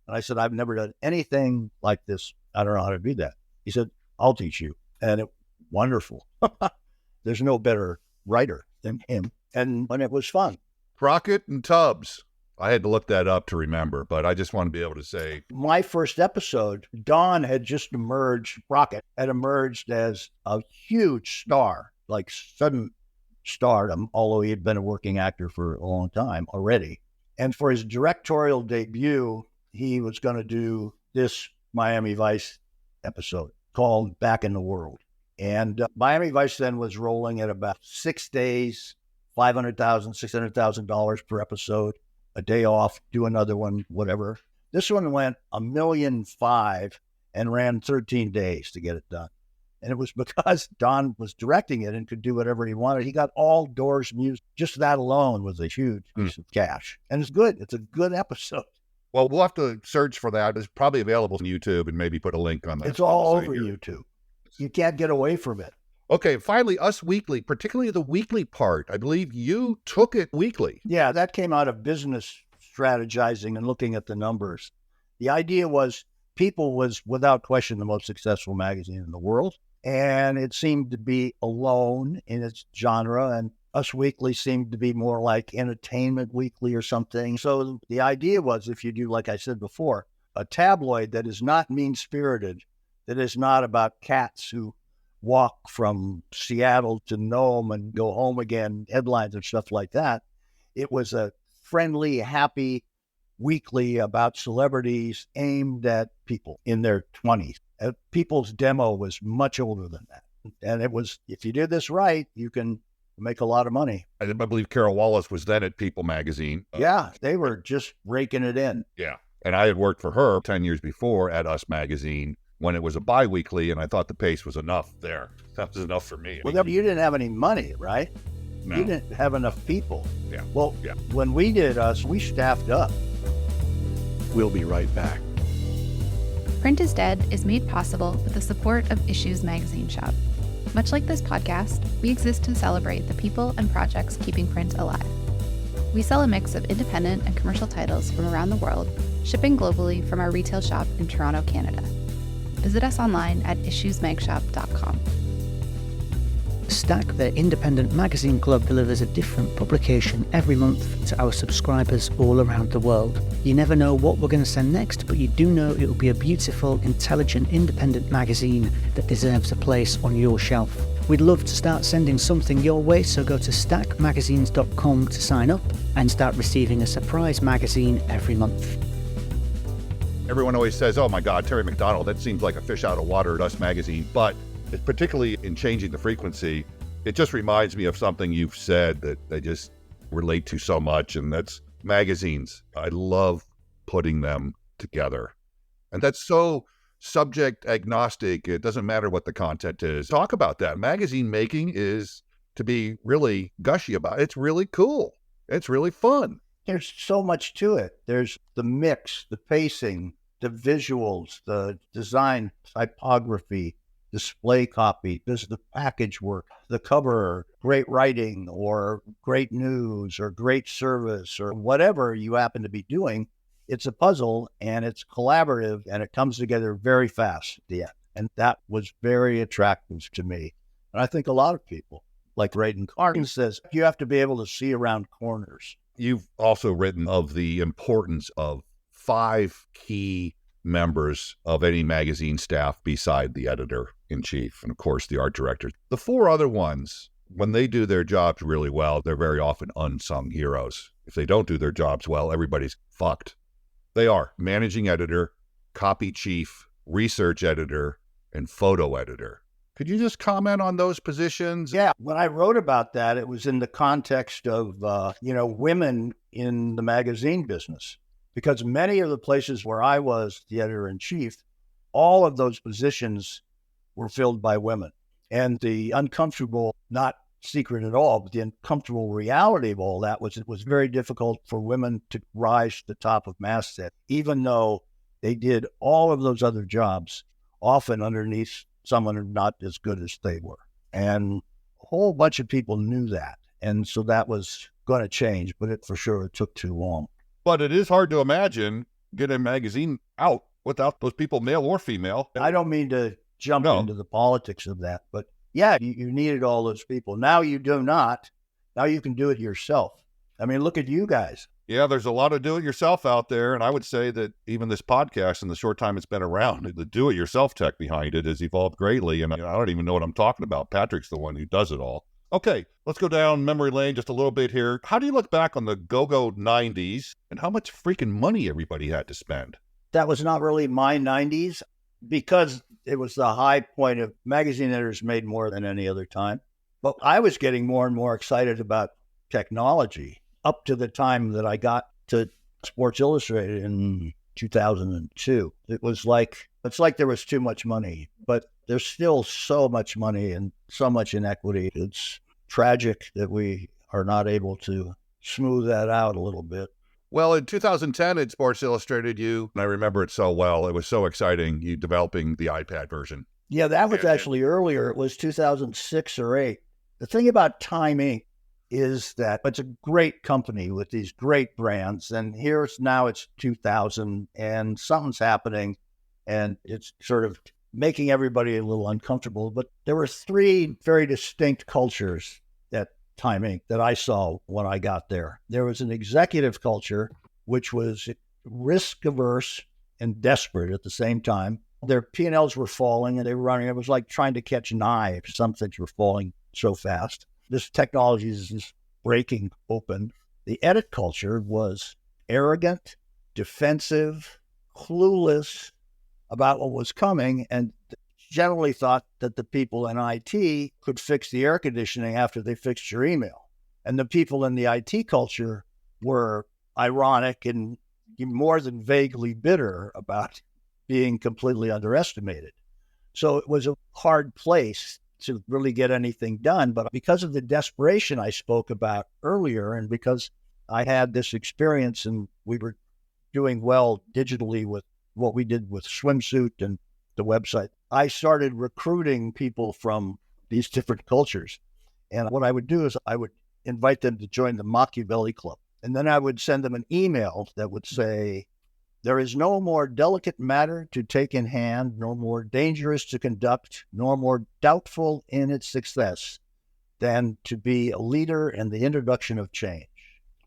And I said, I've never done anything like this. I don't know how to do that. He said, I'll teach you. And it wonderful. There's no better writer than him. And it was fun. Crockett and Tubbs. I had to look that up to remember, but I just want to be able to say. My first episode, Don had just emerged, Crockett had emerged as a huge star, like sudden stardom, although he had been a working actor for a long time already. And for his directorial debut, he was going to do this Miami Vice episode called Back in the World. And Miami Vice then was rolling at about 6 days, $500,000, $600,000 per episode, a day off, do another one, whatever. This one went $1.5 million and ran 13 days to get it done. And it was because Don was directing it and could do whatever he wanted. He got all doors music. Just that alone was a huge piece of cash. And it's good. It's a good episode. Well, we'll have to search for that. It's probably available on YouTube and maybe put a link on that. It's all over YouTube. You can't get away from it. Okay, finally, Us Weekly, particularly the weekly part. I believe you took it weekly. Yeah, that came out of business strategizing and looking at the numbers. The idea was People was without question the most successful magazine in the world. And it seemed to be alone in its genre. And Us Weekly seemed to be more like Entertainment Weekly or something. So the idea was, if you do, like I said before, a tabloid that is not mean-spirited, that is not about cats who walk from Seattle to Nome and go home again, headlines and stuff like that. It was a friendly, happy weekly about celebrities aimed at people in their 20s. People's demo was much older than that. And it was, if you did this right, you can make a lot of money. I believe Carol Wallace was then at People magazine. Yeah, they were just raking it in. Yeah. And I had worked for her 10 years before at Us magazine when it was a bi-weekly, and I thought the pace was enough there. That was enough for me. Well, you didn't have any money, right? No. You didn't have enough people. Yeah. Well, yeah. When we did Us, we staffed up. We'll be right back. Print is Dead is made possible with the support of Issues Magazine Shop. Much like this podcast, we exist to celebrate the people and projects keeping print alive. We sell a mix of independent and commercial titles from around the world, shipping globally from our retail shop in Toronto, Canada. Visit us online at issuesmagshop.com. Stack, the independent magazine club, delivers a different publication every month to our subscribers all around the world. You never know what we're going to send next, but you do know it will be a beautiful, intelligent, independent magazine that deserves a place on your shelf. We'd love to start sending something your way, so go to stackmagazines.com to sign up and start receiving a surprise magazine every month. Everyone always says, oh my God, Terry McDonell, that seems like a fish out of water at Us magazine. But it's particularly in changing the frequency, it just reminds me of something you've said that I just relate to so much, and that's magazines. I love putting them together. And that's so subject agnostic. It doesn't matter what the content is. Talk about that. Magazine making is to be really gushy about. It's really cool. It's really fun. There's so much to it. There's the mix, the pacing, the visuals, the design, typography, display copy? Does the package work? The cover, great writing or great news or great service or whatever you happen to be doing, it's a puzzle and it's collaborative and it comes together very fast at the end. And that was very attractive to me. And I think a lot of people, like Braden Carton says, you have to be able to see around corners. You've also written of the importance of 5 key members of any magazine staff beside the editor-in-chief and, of course, the art director. The 4 other ones, when they do their jobs really well, they're very often unsung heroes. If they don't do their jobs well, everybody's fucked. They are managing editor, copy chief, research editor, and photo editor. Could you just comment on those positions? Yeah, when I wrote about that, it was in the context of, women in the magazine business. Because many of the places where I was the editor-in-chief, all of those positions were filled by women. And the uncomfortable, not secret at all, but the uncomfortable reality of all that was it was very difficult for women to rise to the top of masthead, even though they did all of those other jobs, often underneath someone not as good as they were. And a whole bunch of people knew that. And so that was going to change, but it took too long. But it is hard to imagine getting a magazine out without those people, male or female. I don't mean to jump into the politics of that, but yeah, you needed all those people. Now you do not. Now you can do it yourself. I mean, look at you guys. Yeah, there's a lot of do-it-yourself out there, and I would say that even this podcast, in the short time it's been around, the do-it-yourself tech behind it has evolved greatly, and I don't even know what I'm talking about. Patrick's the one who does it all. Okay, let's go down memory lane just a little bit here. How do you look back on the go-go 90s and how much freaking money everybody had to spend? That was not really my 90s because it was the high point of magazine editors made more than any other time. But I was getting more and more excited about technology up to the time that I got to Sports Illustrated in 2002. It's like there was too much money, but there's still so much money and so much inequity. It's tragic that we are not able to smooth that out a little bit. Well, in 2010 at Sports Illustrated, and I remember it so well, it was so exciting, you developing the iPad version. Yeah, that was actually earlier. It was 2006 or 8. The thing about Time Inc. is that it's a great company with these great brands. And it's 2000 and something's happening and it's sort of making everybody a little uncomfortable. But there were 3 very distinct cultures at Time Inc. that I saw when I got there. There was an executive culture, which was risk averse and desperate at the same time. Their P&Ls were falling and they were running. It was like trying to catch knives. Some things were falling so fast. This technology is just breaking open. The edit culture was arrogant, defensive, clueless about what was coming, and generally thought that the people in IT could fix the air conditioning after they fixed your email. And the people in the IT culture were ironic and more than vaguely bitter about being completely underestimated. So it was a hard place to really get anything done. But because of the desperation I spoke about earlier, and because I had this experience and we were doing well digitally with what we did with Swimsuit and the website, I started recruiting people from these different cultures. And what I would do is I would invite them to join the Machiavelli Club. And then I would send them an email that would say, there is no more delicate matter to take in hand, no more dangerous to conduct, nor more doubtful in its success than to be a leader in the introduction of change.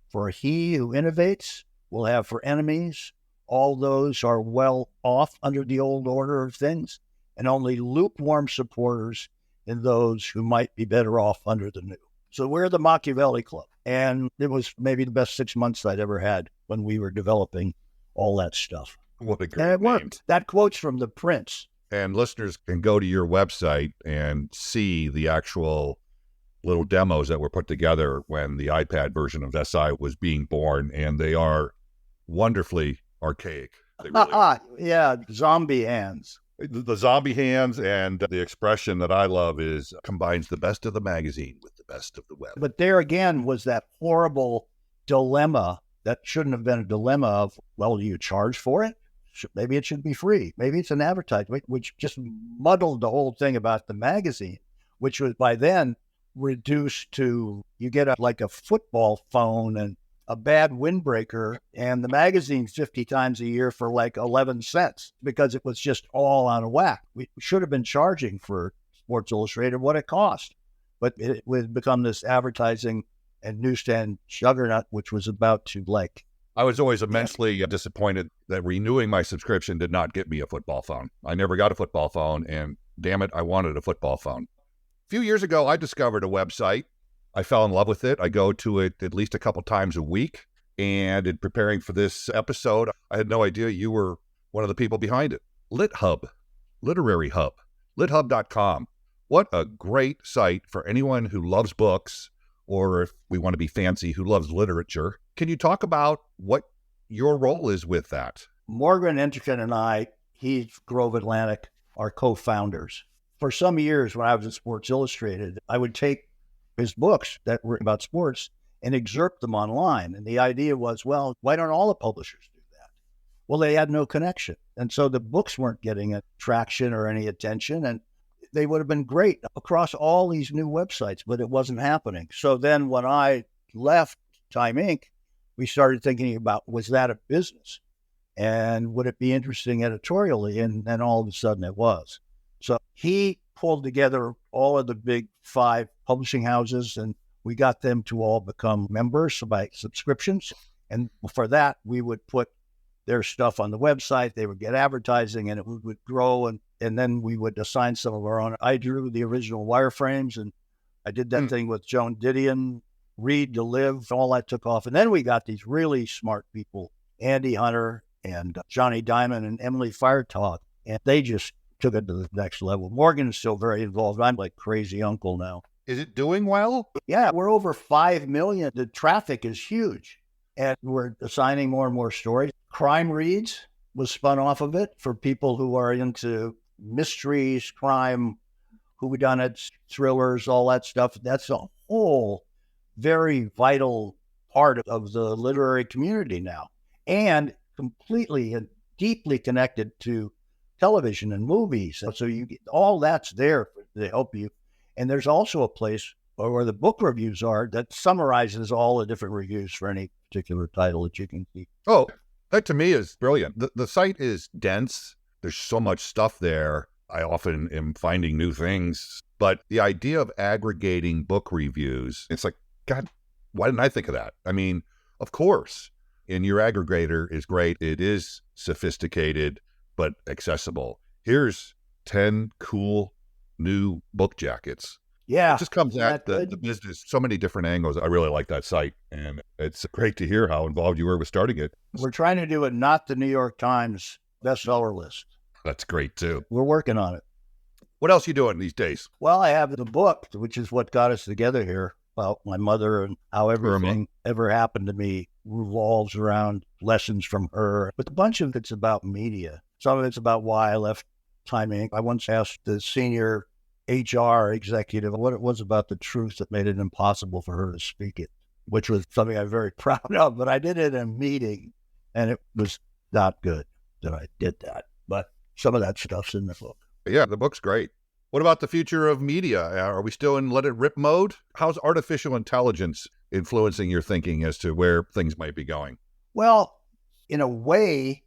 For he who innovates will have for enemies all those who are well off under the old order of things, and only lukewarm supporters in those who might be better off under the new. So we're the Machiavelli Club. And it was maybe the best 6 months I'd ever had when we were developing all that stuff. What a great And it name. worked. That quote's from the Prince. And listeners can go to your website and see the actual little demos that were put together when the iPad version of SI was being born, and they are wonderfully archaic. They really are. Yeah, zombie hands. The zombie hands, and the expression that I love is combines the best of the magazine with the best of the web. But there again was that horrible dilemma that shouldn't have been a dilemma of, well, do you charge for it? maybe it should be free. Maybe it's an advertisement, which just muddled the whole thing about the magazine, which was by then reduced to you get like a football phone and a bad windbreaker, and the magazine's 50 times a year for like 11 cents because it was just all out of whack. We should have been charging for Sports Illustrated what it cost, but it would become this advertising and newsstand juggernaut, which was about to like. I was always immensely disappointed that renewing my subscription did not get me a football phone. I never got a football phone, and damn it, I wanted a football phone. A few years ago, I discovered a website. I fell in love with it. I go to it at least a couple times a week. And in preparing for this episode, I had no idea you were one of the people behind it. LitHub, Literary Hub, lithub.com. What a great site for anyone who loves books, or if we want to be fancy, who loves literature. Can you talk about what your role is with that? Morgan Entrican and I, he's Grove Atlantic, are co-founders. For some years when I was at Sports Illustrated, I would take his books that were about sports and excerpt them online. And the idea was, well, why don't all the publishers do that? Well, they had no connection. And so the books weren't getting traction or any attention. And they would have been great across all these new websites, but it wasn't happening. So then when I left Time Inc., we started thinking about, was that a business? And would it be interesting editorially? And then all of a sudden it was. So he pulled together all of the big 5 publishing houses, and we got them to all become members by subscriptions. And for that, we would put their stuff on the website. They would get advertising, and it would grow. And then we would assign some of our own. I drew the original wireframes, and I did that thing with Joan Didion, Read to Live. All that took off. And then we got these really smart people, Andy Hunter and Johnny Diamond and Emily Firetog, and they just took it to the next level. Morgan is still very involved. I'm like crazy uncle now. Is it doing well? Yeah, we're over 5 million. The traffic is huge. And we're assigning more and more stories. Crime Reads was spun off of it for people who are into mysteries, crime, whodunits, thrillers, all that stuff. That's a whole very vital part of the literary community now, and completely and deeply connected to television and movies. So you get all that's there to help you. And there's also a place where the book reviews are that summarizes all the different reviews for any particular title that you can see. Oh, that to me is brilliant. The site is dense. There's so much stuff there. I often am finding new things. But the idea of aggregating book reviews, it's like, God, why didn't I think of that? I mean, of course. And your aggregator is great. It is sophisticated, but accessible. Here's 10 cool new book jackets. Yeah. It just comes at the business, so many different angles. I really like that site. And it's great to hear how involved you were with starting it. We're trying to do it, not the New York Times bestseller list. That's great too. We're working on it. What else are you doing these days? Well, I have the book, which is what got us together here, about my mother and how everything ever happened to me revolves around lessons from her. But a bunch of it's about media. Some of it's about why I left Time Inc. I once asked the senior HR executive what it was about the truth that made it impossible for her to speak it, which was something I'm very proud of. But I did it in a meeting, and it was not good that I did that. But some of that stuff's in the book. Yeah, the book's great. What about the future of media? Are we still in let it rip mode? How's artificial intelligence influencing your thinking as to where things might be going? Well, in a way,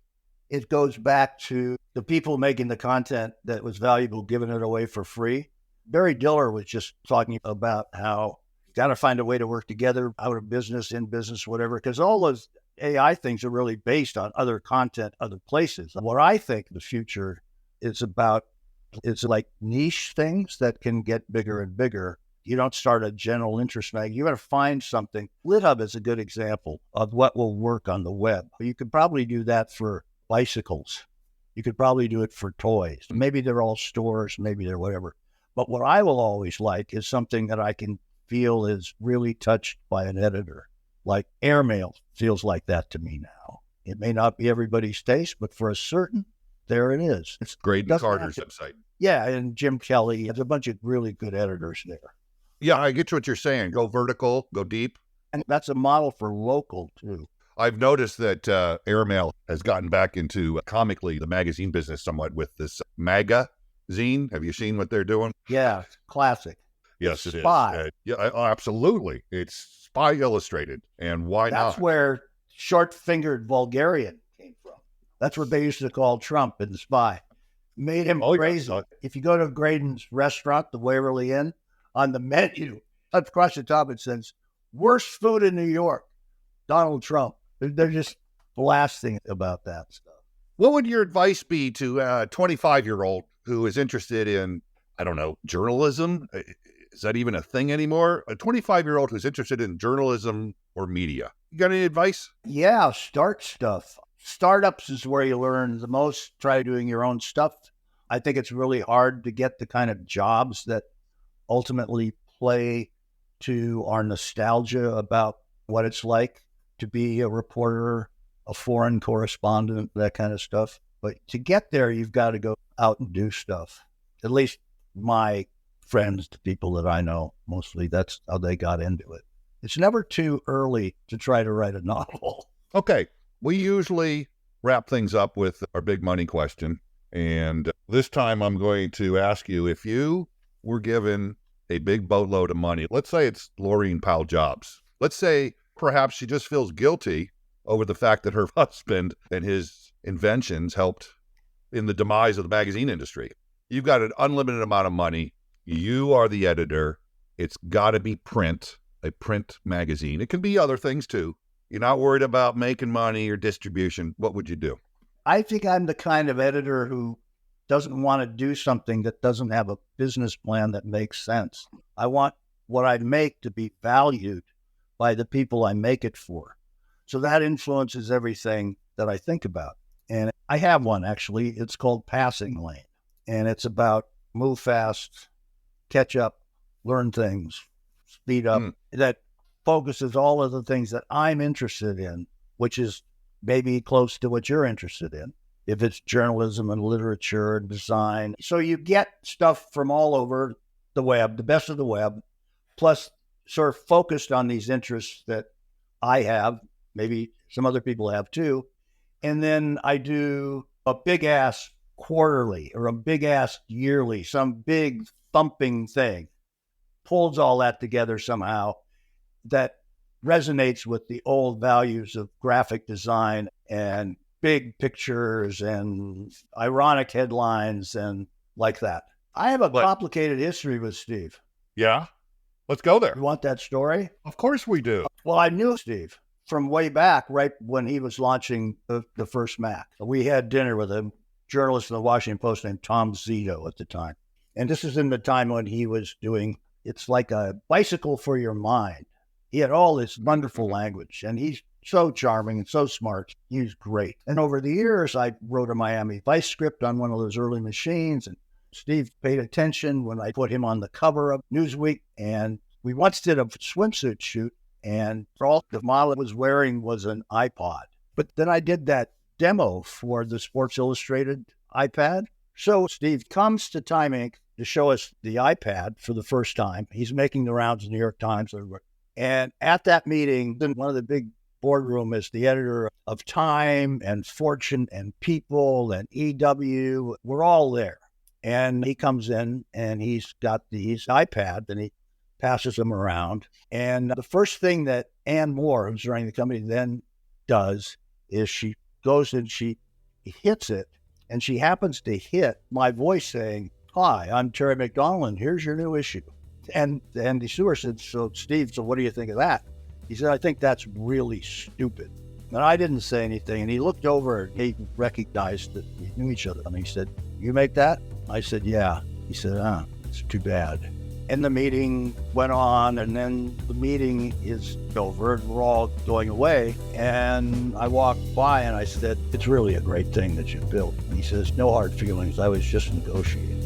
it goes back to the people making the content that was valuable, giving it away for free. Barry Diller was just talking about how you got to find a way to work together, out of business, in business, whatever, because all those AI things are really based on other content, other places. What I think the future is about, it's like niche things that can get bigger and bigger. You don't start a general interest magazine. You got to find something. LitHub is a good example of what will work on the web. You could probably do that for bicycles. You could probably do it for toys. Maybe they're all stores, maybe they're whatever. But what I will always like is something that I can feel is really touched by an editor. Like Airmail feels like that to me now. It may not be everybody's taste, but for a certain, there it is. It's Graydon Carter's website. Yeah, and Jim Kelly. There's a bunch of really good editors there. Yeah, I get what you're saying. Go vertical, go deep. And that's a model for local, too. I've noticed that Airmail has gotten back into comically the magazine business somewhat with this MAGA-zine. Have you seen what they're doing? Yeah, classic. Yes, it is. Spy. Absolutely. It's Spy Illustrated. And why not? That's where short-fingered vulgarian came from. That's what they used to call Trump in the Spy. Made him crazy. Yeah. If you go to Graydon's restaurant, the Waverly Inn, on the menu, across the top it says, "Worst food in New York, Donald Trump." They're just blasting about that stuff. What would your advice be to a 25-year-old who is interested in, I don't know, journalism? Is that even a thing anymore? A 25-year-old who's interested in journalism or media. You got any advice? Yeah, start stuff. Startups is where you learn the most. Try doing your own stuff. I think it's really hard to get the kind of jobs that ultimately play to our nostalgia about what it's like to be a reporter, a foreign correspondent, that kind of stuff. But to get there, you've got to go out and do stuff. At least my friends, the people that I know, mostly that's how they got into it. It's never too early to try to write a novel. Okay. We usually wrap things up with our big money question. And this time I'm going to ask you, if you were given a big boatload of money, let's say it's Laureen Powell Jobs. Let's say perhaps she just feels guilty over the fact that her husband and his inventions helped in the demise of the magazine industry. You've got an unlimited amount of money. You are the editor. It's got to be print, a print magazine. It can be other things too. You're not worried about making money or distribution. What would you do? I think I'm the kind of editor who doesn't want to do something that doesn't have a business plan that makes sense. I want what I make to be valued by the people I make it for. So that influences everything that I think about. And I have one, actually. It's called Passing Lane. And it's about move fast, catch up, learn things, speed up. That focuses all of the things that I'm interested in, which is maybe close to what you're interested in, if it's journalism and literature and design. So you get stuff from all over the web, the best of the web, plus sort of focused on these interests that I have, maybe some other people have too. And then I do a big ass quarterly or a big ass yearly, some big thumping thing, pulls all that together somehow that resonates with the old values of graphic design and big pictures and ironic headlines and like that. I have a complicated history with Steve. Yeah? Let's go there. You want that story? Of course we do. Well, I knew Steve from way back, right when he was launching the first Mac. We had dinner with a journalist in the Washington Post named Tom Zito at the time. And this is in the time when he was doing, it's like a bicycle for your mind. He had all this wonderful language, and he's so charming and so smart. He's great. And over the years, I wrote a Miami Vice script on one of those early machines, and Steve paid attention when I put him on the cover of Newsweek. And we once did a swimsuit shoot, and all the model was wearing was an iPod. But then I did that demo for the Sports Illustrated iPad. So Steve comes to Time Inc. to show us the iPad for the first time. He's making the rounds in the New York Times. And at that meeting, then one of the big boardroom is the editor of Time and Fortune and People and EW. We're all there. And he comes in and he's got these iPads and he passes them around. And the first thing that Ann Moore, who's running the company, then does is she goes and she hits it. And she happens to hit my voice saying, "Hi, I'm Terry McDonell, and here's your new issue." And Andy Stewart said, "So Steve, so what do you think of that?" He said, "I think that's really stupid." And I didn't say anything. And he looked over and he recognized that we knew each other. And he said, "You make that?" I said, "Yeah." He said, "It's too bad." And the meeting went on, and then the meeting is over and we're all going away. And I walked by and I said, "It's really a great thing that you built." And he says, "No hard feelings. I was just negotiating."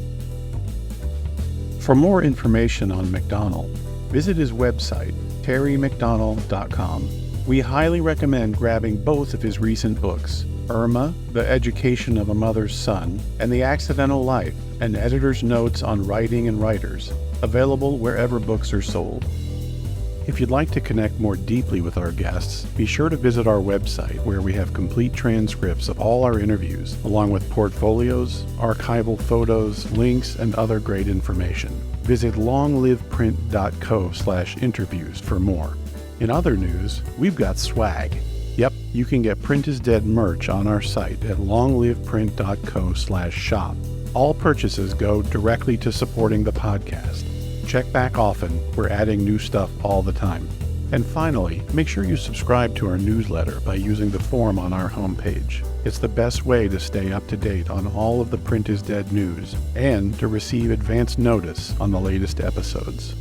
For more information on McDonell, visit his website, terrymcdonell.com. We highly recommend grabbing both of his recent books, Irma, The Education of a Mother's Son, and The Accidental Life, an editor's notes on writing and writers, available wherever books are sold. If you'd like to connect more deeply with our guests, be sure to visit our website where we have complete transcripts of all our interviews, along with portfolios, archival photos, links, and other great information. Visit longliveprint.co/interviews for more. In other news, we've got swag. Yep, you can get Print is Dead merch on our site at longliveprint.co/shop. All purchases go directly to supporting the podcast. Check back often, we're adding new stuff all the time. And finally, make sure you subscribe to our newsletter by using the form on our homepage. It's the best way to stay up to date on all of the Print is Dead news and to receive advance notice on the latest episodes.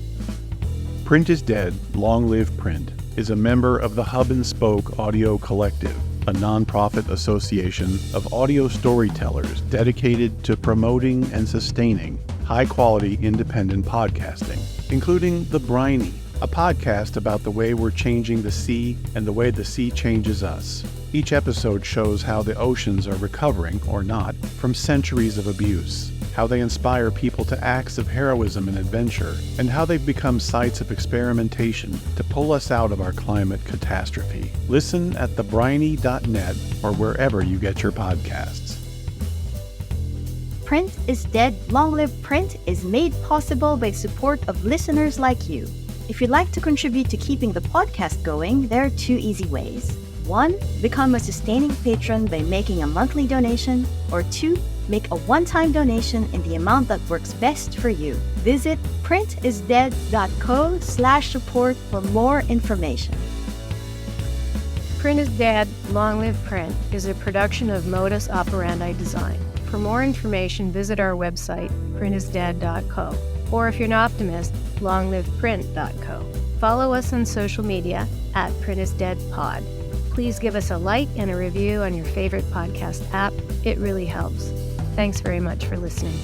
Print is Dead, Long Live Print is a member of the Hub and Spoke Audio Collective, a nonprofit association of audio storytellers dedicated to promoting and sustaining high-quality independent podcasting, including The Briny, a podcast about the way we're changing the sea and the way the sea changes us. Each episode shows how the oceans are recovering, or not, from centuries of abuse, how they inspire people to acts of heroism and adventure, and how they've become sites of experimentation to pull us out of our climate catastrophe. Listen at thebriny.net or wherever you get your podcasts. Print is Dead, Long Live Print is made possible by support of listeners like you. If you'd like to contribute to keeping the podcast going, there are 2 easy ways. 1. Become a sustaining patron by making a monthly donation, or 2. Make a one-time donation in the amount that works best for you. Visit printisdead.co/support for more information. Print is Dead, Long Live Print is a production of Modus Operandi Design. For more information, visit our website, printisdead.co, or if you're an optimist, longliveprint.co. Follow us on social media at printisdeadpod. Please give us a like and a review on your favorite podcast app. It really helps. Thanks very much for listening.